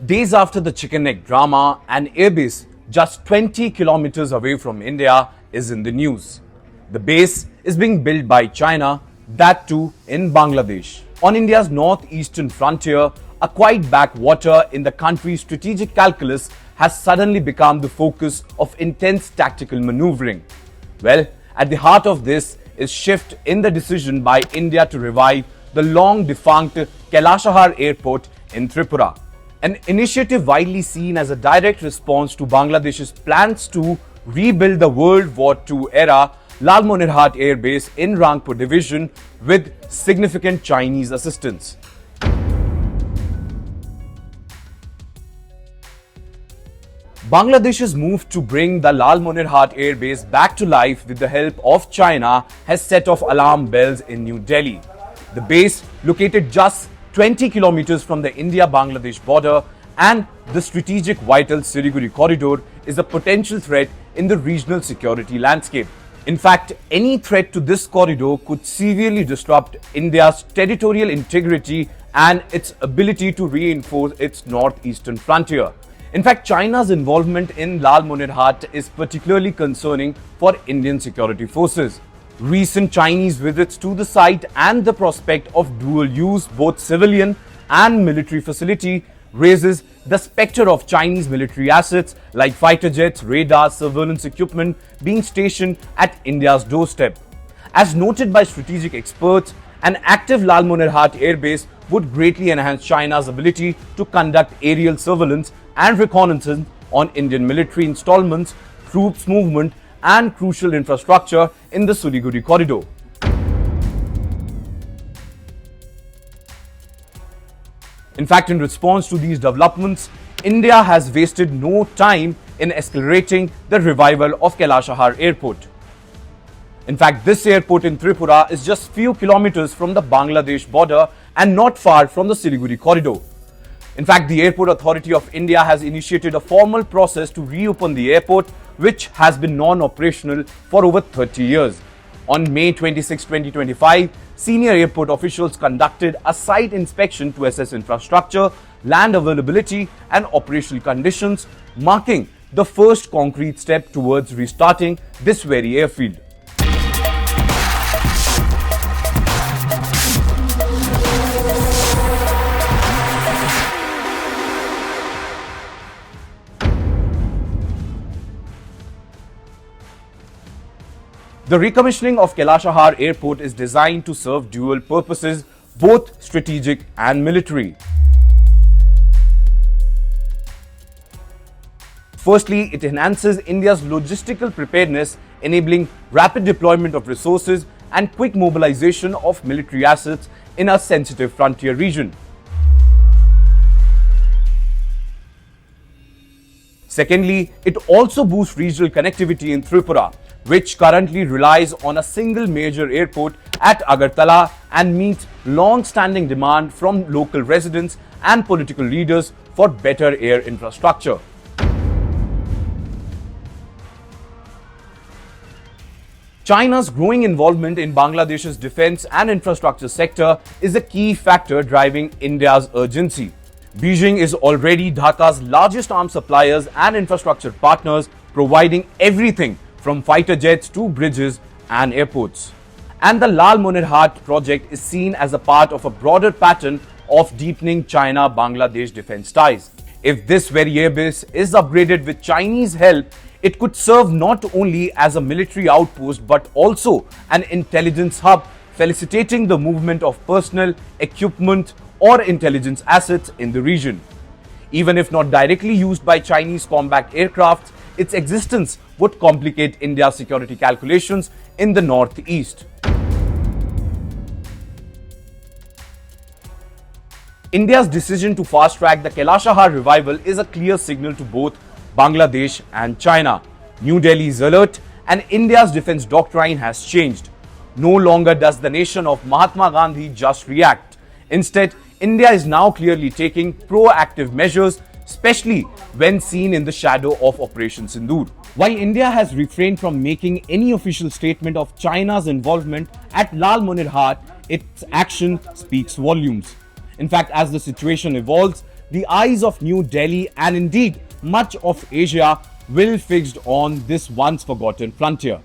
Days after the chicken neck drama, an airbase just 20 kilometers away from India is in the news. The base is being built by China, that too in Bangladesh. On India's northeastern frontier, a quiet backwater in the country's strategic calculus has suddenly become the focus of intense tactical maneuvering. Well, at the heart of this is shift in the decision by India to revive the long-defunct Kailashahar Airport in Tripura. An initiative widely seen as a direct response to Bangladesh's plans to rebuild the World War II-era Lalmonirhat airbase in Rangpur division with significant Chinese assistance. Bangladesh's move to bring the Lalmonirhat airbase back to life with the help of China has set off alarm bells in New Delhi. The base, located just 20 kilometers from the India-Bangladesh border and the strategic vital Siliguri corridor, is a potential threat in the regional security landscape. In fact, any threat to this corridor could severely disrupt India's territorial integrity and its ability to reinforce its northeastern frontier. In fact, China's involvement in Lalmonirhat is particularly concerning for Indian security forces. Recent Chinese visits to the site and the prospect of dual use, both civilian and military facility, raises the specter of Chinese military assets like fighter jets, radar, surveillance equipment being stationed at India's doorstep. As noted by strategic experts, an active Lalmonirhat airbase would greatly enhance China's ability to conduct aerial surveillance and reconnaissance on Indian military installments, troops movement, and crucial infrastructure in the Siliguri corridor. In fact, in response to these developments, India has wasted no time in accelerating the revival of Kailashahar Airport. In fact, this airport in Tripura is just few kilometers from the Bangladesh border and not far from the Siliguri corridor. In fact, the Airport Authority of India has initiated a formal process to reopen the airport, which has been non-operational for over 30 years. On May 26, 2025, senior airport officials conducted a site inspection to assess infrastructure, land availability and operational conditions, marking the first concrete step towards restarting this very airfield. The recommissioning of Kailashahar Airport is designed to serve dual purposes, both strategic and military. Firstly, it enhances India's logistical preparedness, enabling rapid deployment of resources and quick mobilization of military assets in a sensitive frontier region. Secondly, it also boosts regional connectivity in Tripura, which currently relies on a single major airport at Agartala and meets long-standing demand from local residents and political leaders for better air infrastructure. China's growing involvement in Bangladesh's defense and infrastructure sector is a key factor driving India's urgency. Beijing is already Dhaka's largest arms suppliers and infrastructure partners, providing everything from fighter jets to bridges and airports. And the Lalmonirhat project is seen as a part of a broader pattern of deepening China-Bangladesh defense ties. If this very airbase is upgraded with Chinese help, it could serve not only as a military outpost but also an intelligence hub, facilitating the movement of personnel, equipment, or intelligence assets in the region. Even if not directly used by Chinese combat aircraft, its existence would complicate India's security calculations in the northeast. India's decision to fast-track the Kailashahar revival is a clear signal to both Bangladesh and China. New Delhi's alert and India's defense doctrine has changed. No longer does the nation of Mahatma Gandhi just react. Instead, India is now clearly taking proactive measures, especially when seen in the shadow of Operation Sindoor. While India has refrained from making any official statement of China's involvement at Lalmonirhat, its action speaks volumes. In fact, as the situation evolves, the eyes of New Delhi and indeed much of Asia will fixed on this once forgotten frontier.